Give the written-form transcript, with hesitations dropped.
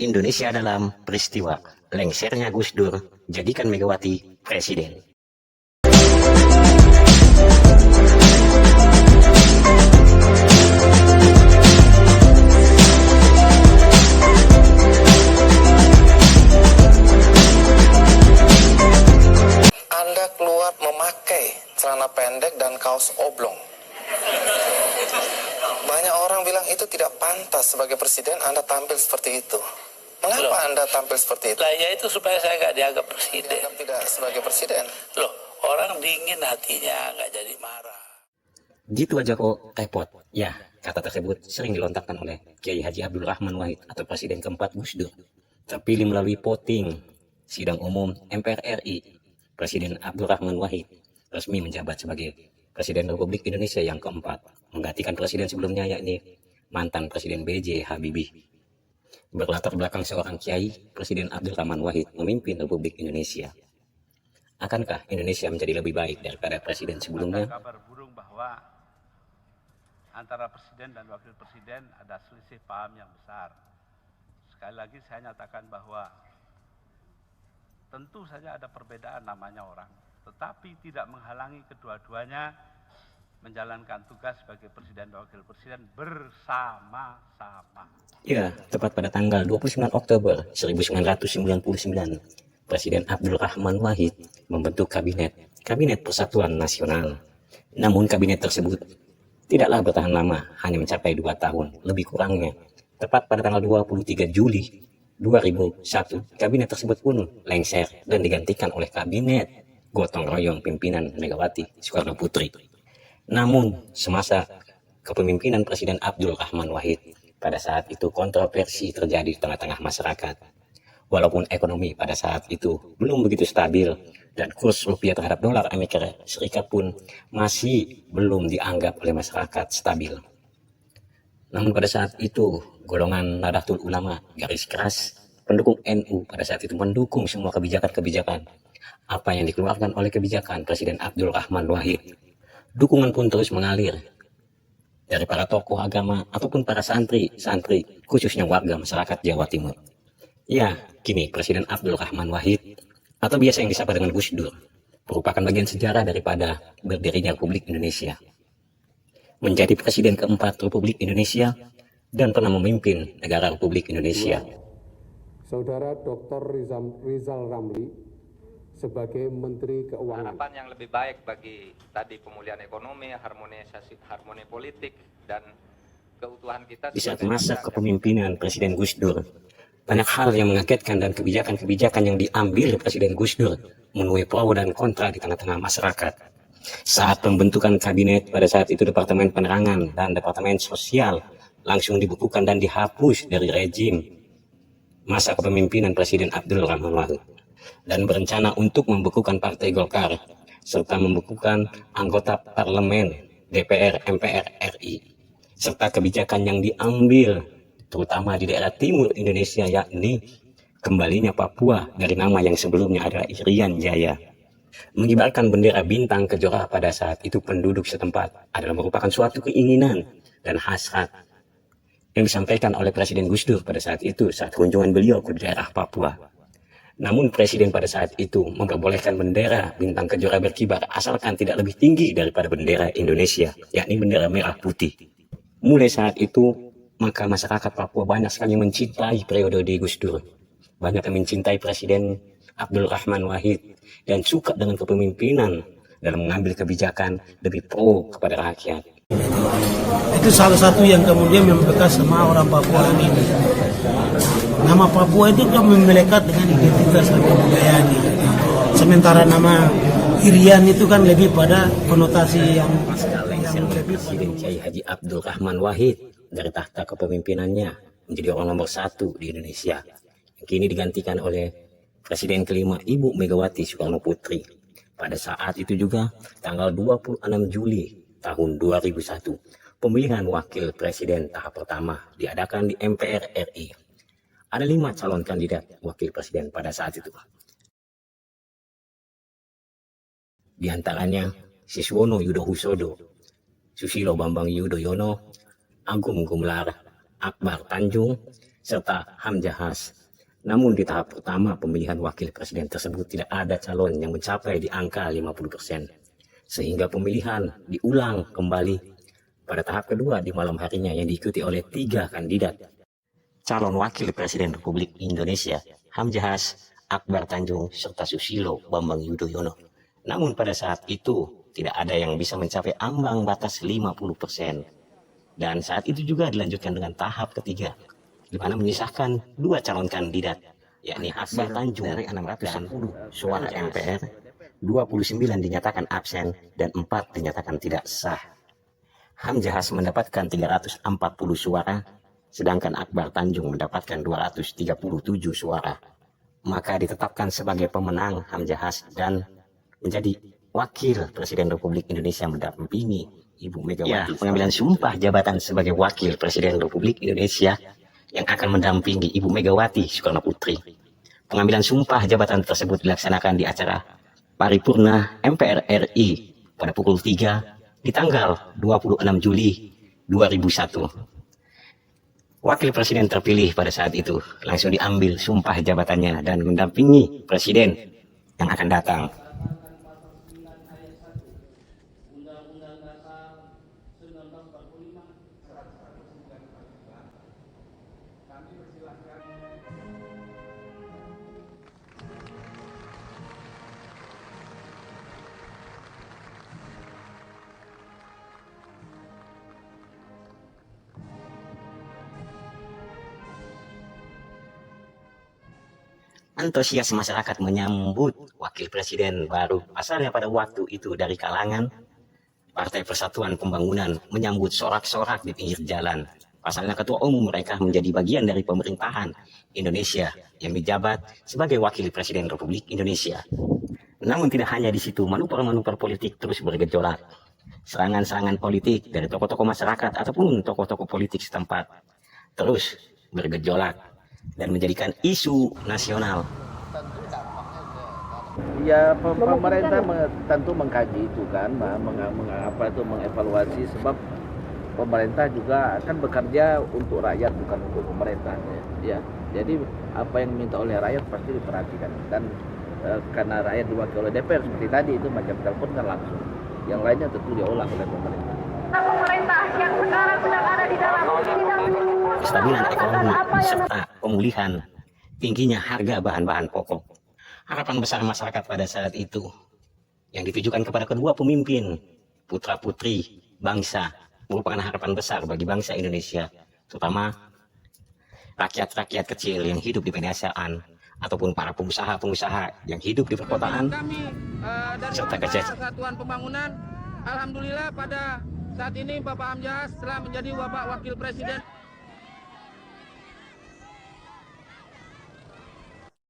Indonesia dalam peristiwa lengsernya Gus Dur, jadikan Megawati presiden. Anda keluar memakai celana pendek dan kaos oblong. Banyak orang bilang itu tidak pantas sebagai presiden Anda tampil seperti itu. Mengapa Anda tampil seperti itu? Lah ya itu supaya saya nggak dianggap presiden. Dianggap tidak sebagai presiden. Loh, orang dingin hatinya, nggak jadi marah. Gitu aja kok repot. Ya, kata tersebut sering dilontarkan oleh Kiai Haji Abdul Rahman Wahid atau Presiden keempat Gus Dur. Terpilih melalui voting sidang umum MPR RI. Presiden Abdul Rahman Wahid resmi menjabat sebagai Presiden Republik Indonesia yang keempat, menggantikan presiden sebelumnya yakni mantan Presiden B.J. Habibie. Berlatar belakang seorang kiai, Presiden Abdul Rahman Wahid memimpin Republik Indonesia. Akankah Indonesia menjadi lebih baik daripada presiden sebelumnya? Ada kabar burung bahwa antara presiden dan wakil presiden ada selisih paham yang besar. Sekali lagi saya nyatakan bahwa tentu saja ada perbedaan namanya orang, tetapi tidak menghalangi kedua-duanya menjalankan tugas sebagai presiden dan wakil presiden bersama-sama. Ya, tepat pada tanggal 29 Oktober 1999, Presiden Abdul Rahman Wahid membentuk Kabinet Persatuan Nasional. Namun kabinet tersebut tidaklah bertahan lama, hanya mencapai 2 tahun, lebih kurangnya. Tepat pada tanggal 23 Juli 2001, kabinet tersebut pun lengser dan digantikan oleh kabinet gotong royong pimpinan Megawati Soekarno Putri. Namun, semasa kepemimpinan Presiden Abdul Rahman Wahid, pada saat itu kontroversi terjadi di tengah-tengah masyarakat. Walaupun ekonomi pada saat itu belum begitu stabil dan kurs rupiah terhadap dolar Amerika Serikat pun masih belum dianggap oleh masyarakat stabil. Namun pada saat itu, golongan Nahdlatul Ulama garis keras pendukung NU pada saat itu mendukung semua kebijakan-kebijakan apa yang dikeluarkan oleh kebijakan Presiden Abdul Rahman Wahid. Dukungan pun terus mengalir dari para tokoh agama ataupun para santri, khususnya warga masyarakat Jawa Timur. Ya, kini Presiden Abdul Rahman Wahid atau biasa yang disapa dengan Gus Dur merupakan bagian sejarah daripada berdirinya Republik Indonesia. Menjadi Presiden keempat Republik Indonesia dan pernah memimpin negara Republik Indonesia. Saudara Dr. Rizal Ramli sebagai Menteri Keuangan. Harapan yang lebih baik bagi tadi pemulihan ekonomi, harmoni politik, dan keutuhan kita. Di saat masa kepemimpinan Presiden Gus Dur, banyak hal yang mengagetkan dan kebijakan-kebijakan yang diambil Presiden Gus Dur menuai pro dan kontra di tengah-tengah masyarakat. Saat pembentukan kabinet pada saat itu Departemen Penerangan dan Departemen Sosial langsung dibekukan dan dihapus dari rejim masa kepemimpinan Presiden Abdul Rahman Wahid, dan berencana untuk membekukan Partai Golkar serta membekukan anggota parlemen DPR MPR RI, serta kebijakan yang diambil terutama di daerah timur Indonesia yakni kembalinya Papua dari nama yang sebelumnya adalah Irian Jaya. Mengibarkan bendera bintang kejora pada saat itu penduduk setempat adalah merupakan suatu keinginan dan hasrat yang disampaikan oleh Presiden Gus Dur pada saat itu saat kunjungan beliau ke daerah Papua. Namun Presiden pada saat itu memperbolehkan bendera bintang kejora berkibar asalkan tidak lebih tinggi daripada bendera Indonesia, yakni bendera merah putih. Mulai saat itu, maka masyarakat Papua banyak sekali mencintai periode Gus Dur. Banyak yang mencintai Presiden Abdul Rahman Wahid dan suka dengan kepemimpinan dalam mengambil kebijakan lebih pro kepada rakyat. Itu salah satu yang kemudian membekas sama orang Papua ini. Nama Papua itu kan melekat dengan identitas dan kebudayaan. Sementara nama Irian itu kan lebih pada konotasi yang lebih. Presiden Kiai Haji Abdul Rahman Wahid dari tahta kepemimpinannya menjadi orang nomor 1 di Indonesia. Yang kini digantikan oleh Presiden kelima Ibu Megawati Soekarno Putri. Pada saat itu juga tanggal 26 Juli tahun 2001, pemilihan wakil presiden tahap pertama diadakan di MPR RI. Ada 5 calon kandidat wakil presiden pada saat itu. Di antaranya Siswono Yudohusodo, Susilo Bambang Yudhoyono, Agung Gumelar, Akbar Tanjung, serta Hamzahas. Namun di tahap pertama pemilihan wakil presiden tersebut tidak ada calon yang mencapai di angka 50%. Sehingga pemilihan diulang kembali pada tahap kedua di malam harinya yang diikuti oleh 3 kandidat. Calon wakil presiden Republik Indonesia, Hamzahas, Akbar Tanjung, serta Susilo Bambang Yudhoyono. Namun pada saat itu tidak ada yang bisa mencapai ambang batas 50%. Dan saat itu juga dilanjutkan dengan tahap ketiga, di mana menyisahkan 2 calon kandidat, yakni Akbar Tanjung dari 610 suara MPR, 29 dinyatakan absen, dan 4 dinyatakan tidak sah. Hamzahas mendapatkan 340 suara, sedangkan Akbar Tanjung mendapatkan 237 suara. Maka ditetapkan sebagai pemenang Hamzahas dan menjadi wakil Presiden Republik Indonesia mendampingi Ibu Megawati. Pengambilan sumpah jabatan sebagai wakil Presiden Republik Indonesia yang akan mendampingi Ibu Megawati Soekarno Putri. Pengambilan sumpah jabatan tersebut dilaksanakan di acara Paripurna MPR RI pada pukul 3 di tanggal 26 Juli 2001. Wakil Presiden terpilih pada saat itu langsung diambil sumpah jabatannya dan mendampingi Presiden yang akan datang. Antusias masyarakat menyambut wakil presiden baru. Pasalnya pada waktu itu dari kalangan Partai Persatuan Pembangunan menyambut sorak-sorak di pinggir jalan. Pasalnya ketua umum mereka menjadi bagian dari pemerintahan Indonesia yang dijabat sebagai wakil presiden Republik Indonesia. Namun tidak hanya di situ, manuver-manuver politik terus bergejolak. Serangan-serangan politik dari tokoh-tokoh masyarakat ataupun tokoh-tokoh politik setempat terus bergejolak dan menjadikan isu nasional. Ya pemerintah tentu mengkaji itu kan, mengevaluasi, sebab pemerintah juga akan bekerja untuk rakyat bukan untuk pemerintah. Ya, jadi apa yang diminta oleh rakyat pasti diperhatikan, dan karena rakyat diwakili oleh DPR seperti tadi itu macam telepon kan langsung. Yang lainnya tentu diolah oleh pemerintah. Pemerintah yang sekarang sedang ada di dalam Kestabilan ekonomi serta pemulihan tingginya harga bahan-bahan pokok. Harapan besar masyarakat pada saat itu yang ditujukan kepada kedua pemimpin putra-putri bangsa merupakan harapan besar bagi bangsa Indonesia, terutama rakyat-rakyat kecil yang hidup di pedesaan ataupun para pengusaha-pengusaha yang hidup di perkotaan serta Kesatuan Pembangunan. Alhamdulillah pada saat ini Bapak Hamzahas telah menjadi Wakil Presiden